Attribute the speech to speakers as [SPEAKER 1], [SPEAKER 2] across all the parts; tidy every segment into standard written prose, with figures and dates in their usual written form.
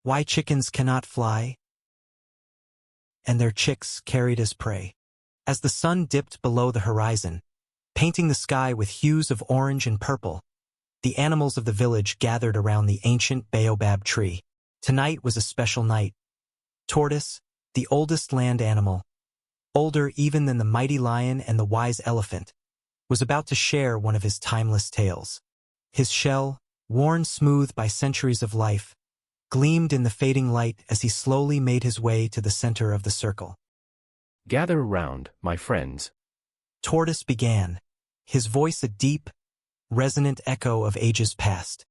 [SPEAKER 1] Why chickens cannot fly, and their chicks carried as prey. As the sun dipped below the horizon, painting the sky with hues of orange and purple, the animals of the village gathered around the ancient baobab tree. Tonight was a special night. Tortoise, the oldest land animal, older even than the mighty lion and the wise elephant, was about to share one of his timeless tales. His shell, worn smooth by centuries of life, gleamed in the fading light as he slowly made his way to the center of the circle.
[SPEAKER 2] Gather around, my friends.
[SPEAKER 1] Tortoise began, his voice a deep, resonant echo of ages past.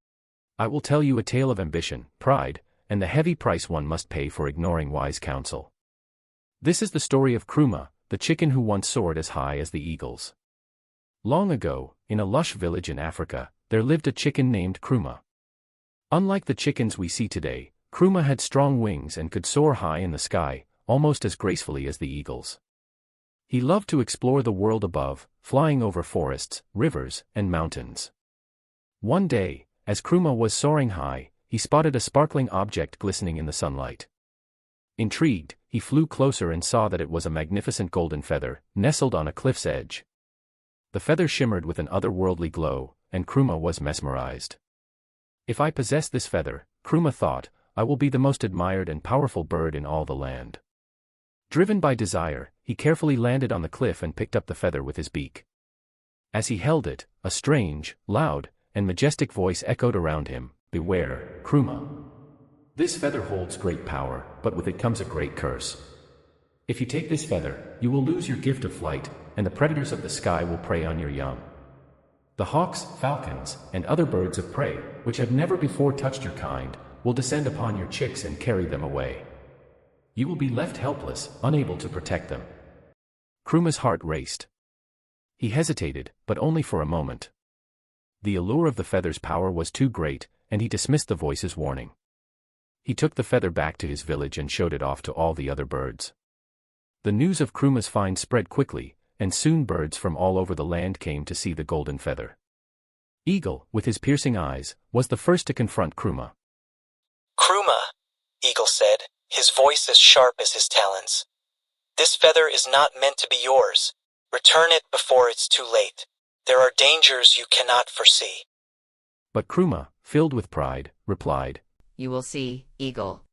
[SPEAKER 2] I will tell you a tale of ambition, pride, and the heavy price one must pay for ignoring wise counsel. This is the story of Nkrumah, the chicken who once soared as high as the eagles. Long ago, in a lush village in Africa, there lived a chicken named Nkrumah. Unlike the chickens we see today, Nkrumah had strong wings and could soar high in the sky, almost as gracefully as the eagles. He loved to explore the world above, flying over forests, rivers, and mountains. One day, as Nkrumah was soaring high, he spotted a sparkling object glistening in the sunlight. Intrigued, he flew closer and saw that it was a magnificent golden feather, nestled on a cliff's edge. The feather shimmered with an otherworldly glow, and Nkrumah was mesmerized. If I possess this feather, Nkrumah thought, I will be the most admired and powerful bird in all the land. Driven by desire, he carefully landed on the cliff and picked up the feather with his beak. As he held it, a strange, loud, and majestic voice echoed around him, "Beware, Nkrumah. This feather holds great power, but with it comes a great curse. If you take this feather, you will lose your gift of flight, and the predators of the sky will prey on your young. The hawks, falcons, and other birds of prey, which have never before touched your kind, will descend upon your chicks and carry them away. You will be left helpless, unable to protect them." Nkrumah's heart raced. He hesitated, but only for a moment. The allure of the feather's power was too great, and he dismissed the voice's warning. He took the feather back to his village and showed it off to all the other birds. The news of Nkrumah's find spread quickly, and soon birds from all over the land came to see the golden feather. Eagle, with his piercing eyes, was the first to confront Nkrumah.
[SPEAKER 1] "Nkrumah," Eagle said, his voice as sharp as his talons. "This feather is not meant to be yours. Return it before it's too late. There are dangers you cannot foresee."
[SPEAKER 2] But Nkrumah, filled with pride, replied,
[SPEAKER 3] "You will see, Eagle.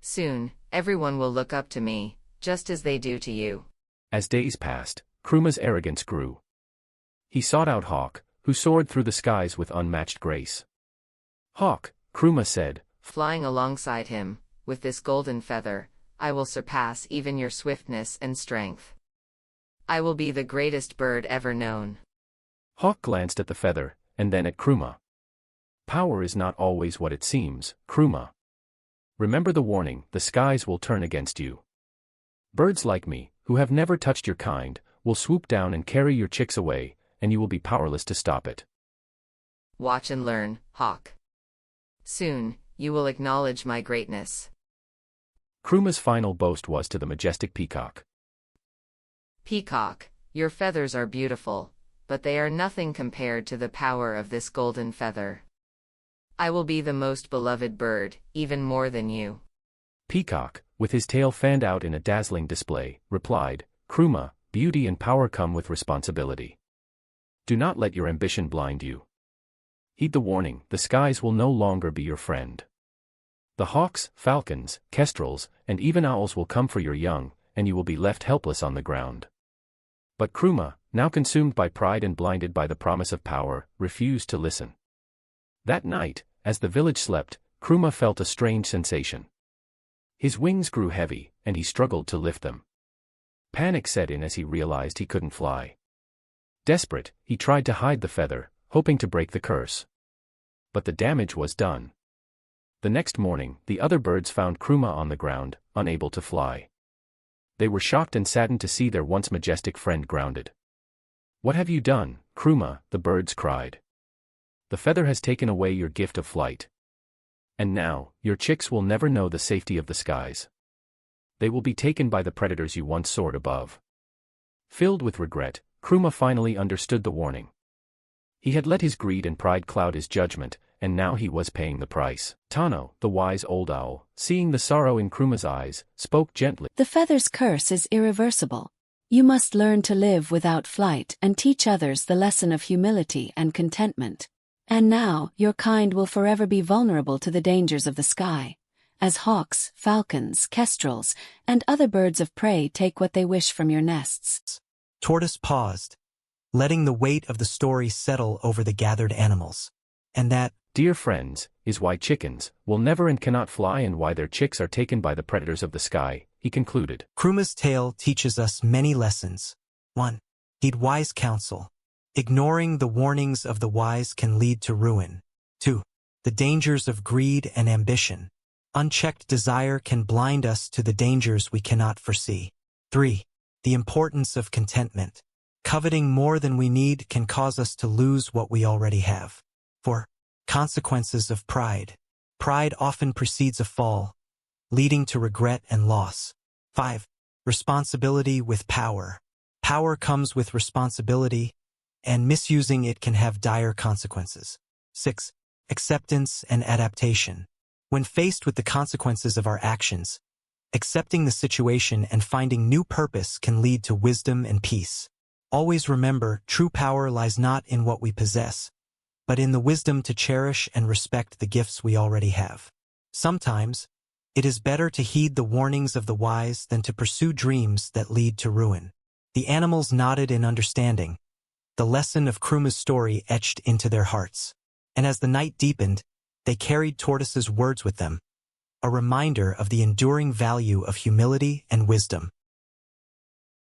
[SPEAKER 3] Soon, everyone will look up to me, just as they do to you."
[SPEAKER 2] As days passed, Nkrumah's arrogance grew. He sought out Hawk, who soared through the skies with unmatched grace. "Hawk," Nkrumah said,
[SPEAKER 3] "Flying alongside him, with this golden feather, I will surpass even your swiftness and strength. I will be the greatest bird ever known."
[SPEAKER 2] Hawk glanced at the feather, and then at Nkrumah. "Power is not always what it seems, Nkrumah. Remember the warning, the skies will turn against you. Birds like me, who have never touched your kind, will swoop down and carry your chicks away, and you will be powerless to stop it."
[SPEAKER 3] "Watch and learn, Hawk. Soon, you will acknowledge my greatness."
[SPEAKER 2] Nkrumah's final boast was to the majestic peacock.
[SPEAKER 3] "Peacock, your feathers are beautiful, but they are nothing compared to the power of this golden feather. I will be the most beloved bird, even more than you."
[SPEAKER 2] Peacock, with his tail fanned out in a dazzling display, replied, "Nkrumah, beauty and power come with responsibility. Do not let your ambition blind you. Heed the warning, the skies will no longer be your friend. The hawks, falcons, kestrels, and even owls will come for your young, and you will be left helpless on the ground." But Nkrumah, now consumed by pride and blinded by the promise of power, refused to listen. That night, as the village slept, Nkrumah felt a strange sensation. His wings grew heavy, and he struggled to lift them. Panic set in as he realized he couldn't fly. Desperate, he tried to hide the feather, hoping to break the curse. But the damage was done. The next morning, the other birds found Nkrumah on the ground, unable to fly. They were shocked and saddened to see their once majestic friend grounded. "What have you done, Nkrumah?" the birds cried. "The feather has taken away your gift of flight. And now, your chicks will never know the safety of the skies. They will be taken by the predators you once soared above." Filled with regret, Nkrumah finally understood the warning. He had let his greed and pride cloud his judgment, and now he was paying the price. Tano, the wise old owl, seeing the sorrow in Nkrumah's eyes, spoke gently.
[SPEAKER 4] The feather's curse is irreversible. You must learn to live without flight and teach others the lesson of humility and contentment. And now, your kind will forever be vulnerable to the dangers of the sky, as hawks, falcons, kestrels, and other birds of prey take what they wish from your nests.
[SPEAKER 1] Tortoise paused, letting the weight of the story settle over the gathered animals. And that,
[SPEAKER 2] dear friends, is why chickens will never and cannot fly and why their chicks are taken by the predators of the sky, he concluded.
[SPEAKER 1] Nkrumah's tale teaches us many lessons. 1. Heed wise counsel. Ignoring the warnings of the wise can lead to ruin. 2. The dangers of greed and ambition. Unchecked desire can blind us to the dangers we cannot foresee. 3. The importance of contentment. Coveting more than we need can cause us to lose what we already have. 4. Consequences of pride. Pride often precedes a fall, leading to regret and loss. 5. Responsibility with power. Power comes with responsibility, and misusing it can have dire consequences. 6. Acceptance and adaptation. When faced with the consequences of our actions, accepting the situation and finding new purpose can lead to wisdom and peace. Always remember, true power lies not in what we possess, but in the wisdom to cherish and respect the gifts we already have. Sometimes, it is better to heed the warnings of the wise than to pursue dreams that lead to ruin. The animals nodded in understanding, the lesson of Nkrumah's story etched into their hearts. And as the night deepened, they carried Tortoise's words with them, a reminder of the enduring value of humility and wisdom.